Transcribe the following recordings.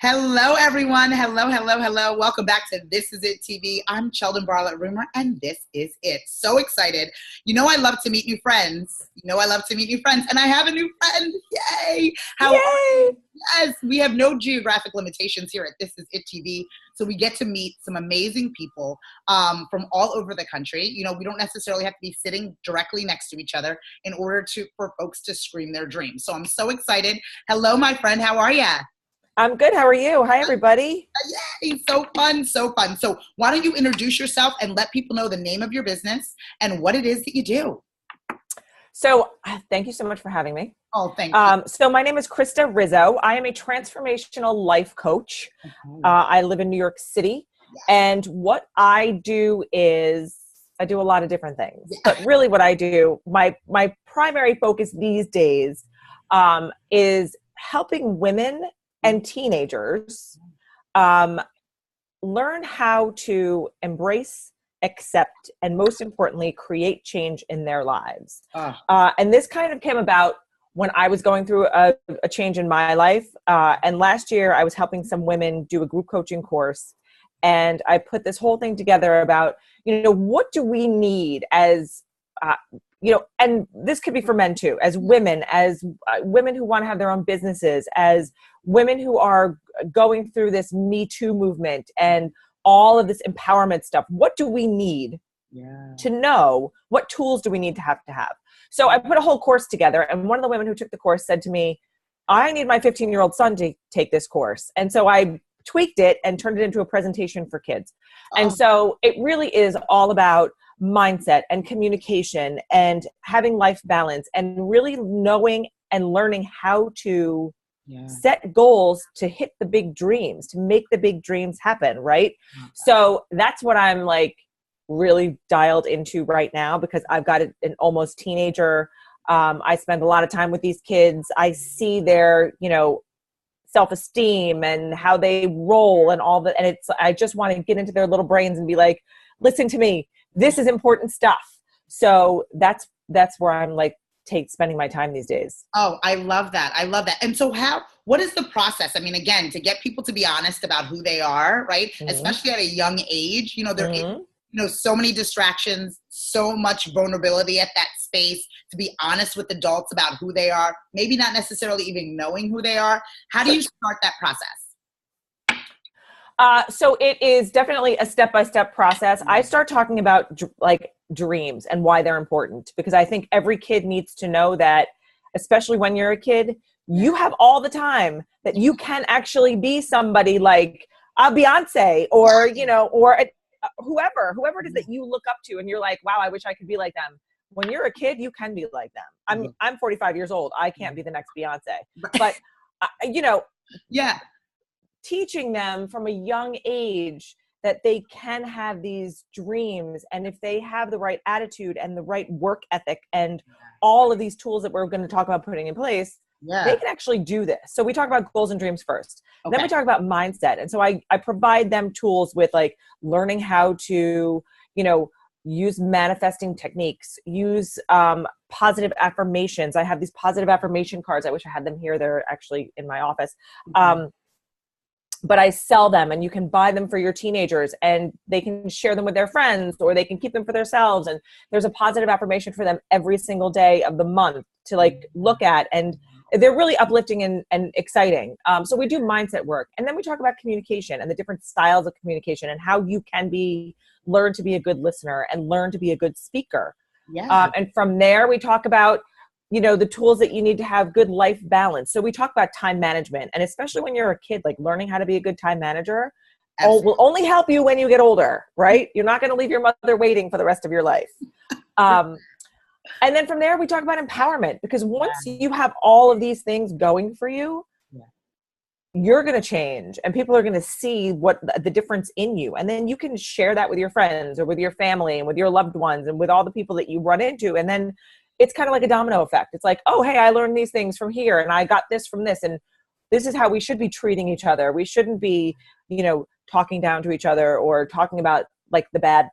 Hello, everyone. Hello, hello, hello. Welcome back to This Is It TV. I'm Cheldin Barlatt Rumer, and this is it. So excited. You know I love to meet new friends. And I have a new friend. Yay! How are you? Yes, we have no geographic limitations here at This Is It TV, so we get to meet some amazing people from all over the country. You know, we don't necessarily have to be sitting directly next to each other in order for folks to scream their dreams. So I'm so excited. Hello, my friend. How are you? I'm good. How are you? Hi, everybody. Yay, so fun, so fun. So why don't you introduce yourself and let people know the name of your business and what it is that you do? So thank you so much for having me. Oh, thank you. So my name is Krista Rizzo. I am a transformational life coach. I live in New York City. And what I do is I do a lot of different things. But really what I do, my primary focus these days is helping women and teenagers learn how to embrace, accept, and most importantly, create change in their lives. And this kind of came about when I was going through a change in my life. And last year I was helping some women do a group coaching course. And I put this whole thing together about, what do we need as and this could be for men too, as women who want to have their own businesses, as women who are going through this Me Too movement and all of this empowerment stuff. What do we need to know? What tools do we need to have? So I put a whole course together, and one of the women who took the course said to me, I need my 15-year-old son to take this course. And so I tweaked it and turned it into a presentation for kids. And so it really is all about mindset and communication and having life balance and really knowing and learning how to set goals to hit the big dreams, to make the big dreams happen, right? So that's what I'm like really dialed into right now, because I've got an almost teenager. I spend a lot of time with these kids. I see their, self-esteem and how they roll and all that. And I just want to get into their little brains and be like, listen to me. This is important stuff. So that's where I'm like spending my time these days. Oh, I love that. And so what is the process? I mean, again, to get people to be honest about who they are, right? Mm-hmm. Especially at a young age, there is, so many distractions, so much vulnerability at that space to be honest with adults about who they are, maybe not necessarily even knowing who they are. How do you start that process? So it is definitely a step-by-step process. I start talking about dreams and why they're important, because I think every kid needs to know that, especially when you're a kid, you have all the time that you can actually be somebody like a Beyonce or, or whoever it is that you look up to and you're like, wow, I wish I could be like them. When you're a kid, you can be like them. I'm 45 years old. I can't be the next Beyonce, but teaching them from a young age that they can have these dreams. And if they have the right attitude and the right work ethic and all of these tools that we're going to talk about putting in place, they can actually do this. So we talk about goals and dreams first. Okay. Then we talk about mindset. And so I provide them tools with like learning how to, use manifesting techniques, use positive affirmations. I have these positive affirmation cards. I wish I had them here. They're actually in my office. But I sell them, and you can buy them for your teenagers, and they can share them with their friends, or they can keep them for themselves. And there's a positive affirmation for them every single day of the month to like look at, and they're really uplifting and exciting. So we do mindset work, and then we talk about communication and the different styles of communication and how you can learn to be a good listener and learn to be a good speaker. And from there, we talk about the tools that you need to have good life balance. So we talk about time management, and especially when you're a kid, like learning how to be a good time manager will only help you when you get older, right? You're not going to leave your mother waiting for the rest of your life. And then from there, we talk about empowerment, because once you have all of these things going for you, you're going to change, and people are going to see what the difference in you. And then you can share that with your friends or with your family and with your loved ones and with all the people that you run into. And then it's kind of like a domino effect. It's like, oh, hey, I learned these things from here, and I got this from this. And this is how we should be treating each other. We shouldn't be, talking down to each other or talking about like the bad,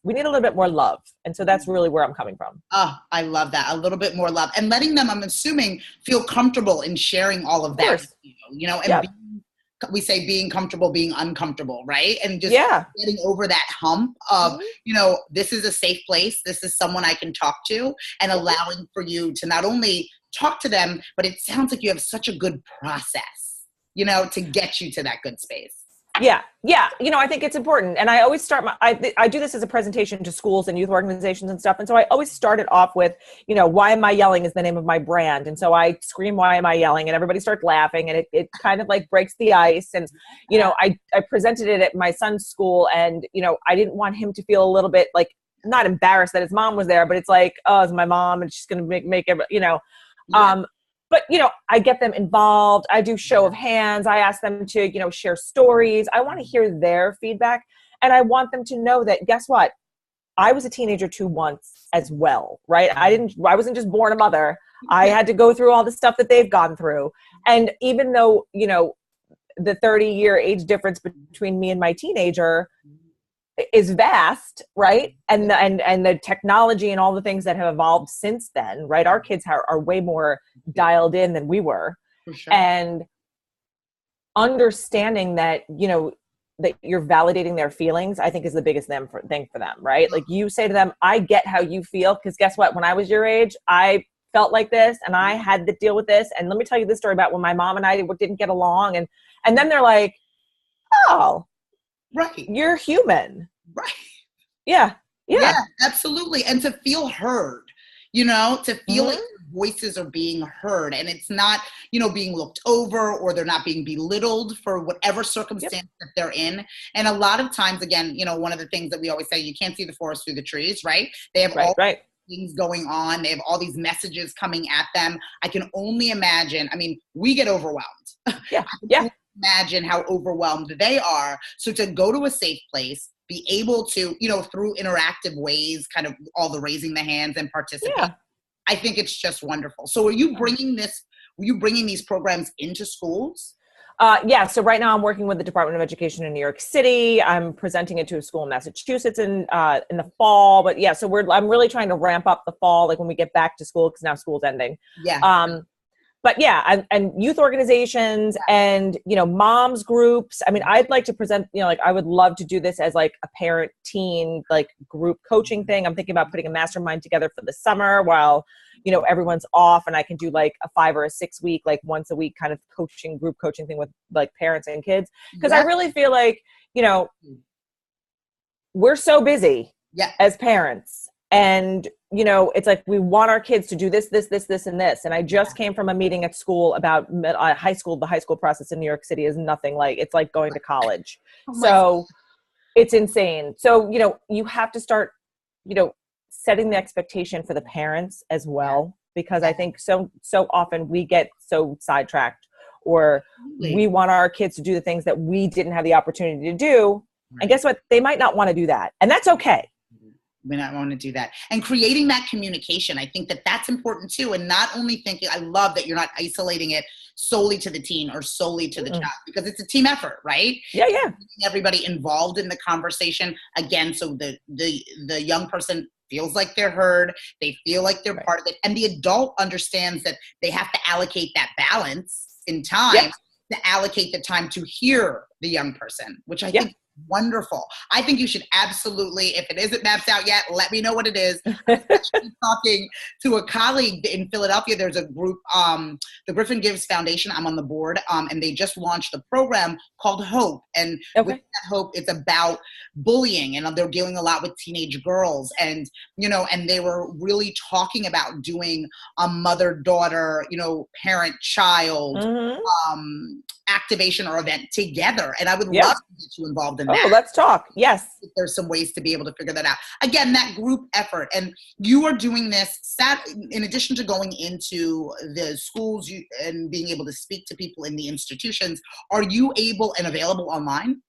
we need a little bit more love. And so that's really where I'm coming from. Oh, I love that. A little bit more love, and letting them, I'm assuming, feel comfortable in sharing all of that, and being we say being comfortable, being uncomfortable, right? And just getting over that hump of, you know, this is a safe place. This is someone I can talk to, and allowing for you to not only talk to them, but it sounds like you have such a good process, you know, to get you to that good space. Yeah. Yeah. You know, I think it's important. And I always start I do this as a presentation to schools and youth organizations and stuff. And so I always start it off with, you know, why am I yelling is the name of my brand. And so I scream, why am I yelling? And everybody starts laughing, and it kind of like breaks the ice. And, you know, I presented it at my son's school, and, you know, I didn't want him to feel a little bit like, not embarrassed that his mom was there, but it's like, oh, it's my mom and she's going to make it, you know, but, you know, I get them involved. I do show of hands. I ask them to, you know, share stories. I want to hear their feedback. And I want them to know that, guess what? I was a teenager too once as well, right? I wasn't just born a mother. I had to go through all the stuff that they've gone through. And even though, you know, the 30-year age difference between me and my teenager is vast, right? And the technology and all the things that have evolved since then, right? Our kids are way more dialed in than we were. For sure. And understanding that, you know, that you're validating their feelings, I think is the biggest thing for them, right? Like, you say to them, I get how you feel, because guess what? When I was your age, I felt like this, and I had to deal with this. And let me tell you this story about when my mom and I didn't get along. And then they're like, oh, right, you're human. Right. Yeah, absolutely. And to feel heard, you know, to feel like voices are being heard, and it's not, you know, being looked over, or they're not being belittled for whatever circumstance that they're in. And a lot of times, again, you know, one of the things that we always say, you can't see the forest through the trees, right? They have all things going on. They have all these messages coming at them. I can only imagine. I mean, we get overwhelmed. Imagine how overwhelmed they are. So to go to a safe place, be able to, you know, through interactive ways, kind of all the raising the hands and participate. I think it's just wonderful. So were you bringing these programs into schools? So right now I'm working with the Department of Education in New York City. I'm presenting it to a school in Massachusetts in the fall. But yeah, so I'm really trying to ramp up the fall, like when we get back to school, because now school's ending. But yeah, and youth organizations and, you know, moms groups. I mean, I'd like to present, you know, like I would love to do this as like a parent teen, like group coaching thing. I'm thinking about putting a mastermind together for the summer while, you know, everyone's off, and I can do like a 5 or a 6 week, like once a week kind of group coaching thing with like parents and kids. Cause I really feel like, you know, we're so busy as parents. And, you know, it's like, we want our kids to do this, this, this, this, and this. And I just came from a meeting at school about high school. The high school process in New York City is nothing like, it's like going to college. So it's insane. So, you know, you have to start, you know, setting the expectation for the parents as well, because I think so often we get so sidetracked, or we want our kids to do the things that we didn't have the opportunity to do. And guess what? They might not want to do that. And that's okay. We not want to do that. And creating that communication, I think that that's important too. And not only thinking, I love that you're not isolating it solely to the teen or solely to the child, because it's a team effort, right? Everybody involved in the conversation, again, so the young person feels like they're heard, they feel like they're part of it, and the adult understands that they have to allocate that balance in time to allocate the time to hear the young person, which I think wonderful. I think you should absolutely, if it isn't mapped out yet, let me know what it is. Especially talking to a colleague in Philadelphia, there's a group, the Griffin Gives Foundation, I'm on the board, and they just launched a program called Hope. And with that Hope, it's about bullying, and they're dealing a lot with teenage girls. And, you know, and they were really talking about doing a mother-daughter, you know, parent-child activation or event together. And I would love to get you involved in that. Oh, let's talk. Yes. There's some ways to be able to figure that out. Again, that group effort. And you are doing this, in addition to going into the schools and being able to speak to people in the institutions, are you able and available online?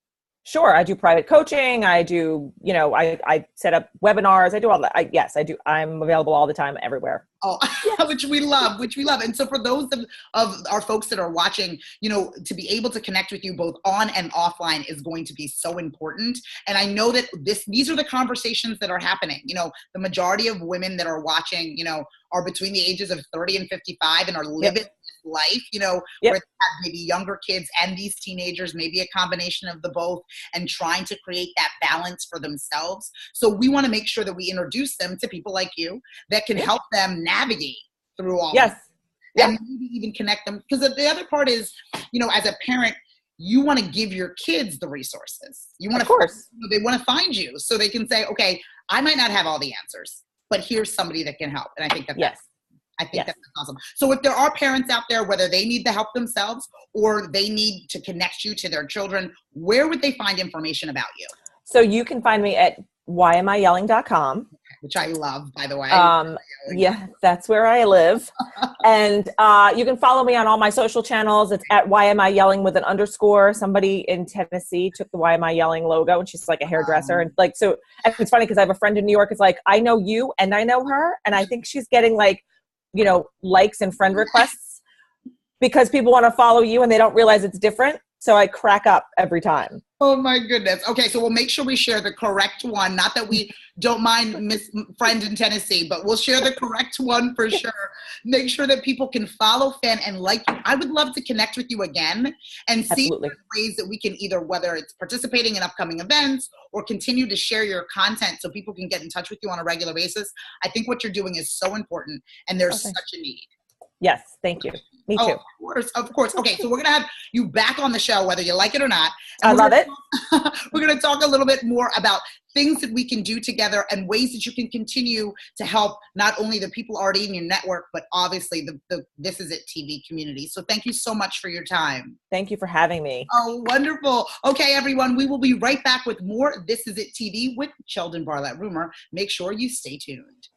Sure. I do private coaching. I do, you know, I set up webinars. I do all that. Yes, I do. I'm available all the time, everywhere. Oh, which we love. And so for those of our folks that are watching, you know, to be able to connect with you both on and offline is going to be so important. And I know that these are the conversations that are happening. You know, the majority of women that are watching, you know, are between the ages of 30 and 55 and are living this life, Yep. where they have maybe younger kids and these teenagers, maybe a combination of the both, and trying to create that balance for themselves. So we want to make sure that we introduce them to people like you that can help them navigate through all Yes. of it. And maybe even connect them. Because the other part is, as a parent, you want to give your kids the resources. You want Of course. they want to find you so they can say, okay, I might not have all the answers, but here's somebody that can help. And I think that's awesome. So if there are parents out there, whether they need the help themselves or they need to connect you to their children, where would they find information about you? So you can find me at whyamiyelling.com. Which I love, by the way. Yeah, that's where I live. And you can follow me on all my social channels. It's at Why Am I Yelling with an _ Somebody in Tennessee took the Why Am I Yelling logo, and she's like a hairdresser. And so and it's funny because I have a friend in New York. It's like, I know you and I know her. And I think she's getting likes and friend requests because people want to follow you and they don't realize it's different. So I crack up every time. Oh my goodness. Okay, so we'll make sure we share the correct one. Not that we don't mind Miss Friend in Tennessee, but we'll share the correct one for sure. Make sure that people can follow, fan, and like you. I would love to connect with you again and see ways that we can either, whether it's participating in upcoming events or continue to share your content so people can get in touch with you on a regular basis. I think what you're doing is so important, and there's such a need. Yes, thank you. Me too. Of course. Okay, so we're going to have you back on the show, whether you like it or not. I love it. We're going to talk a little bit more about things that we can do together and ways that you can continue to help not only the people already in your network, but obviously the This Is It TV community. So thank you so much for your time. Thank you for having me. Oh, wonderful. Okay, everyone, we will be right back with more This Is It TV with Cheldin Barlatt Rumer. Make sure you stay tuned.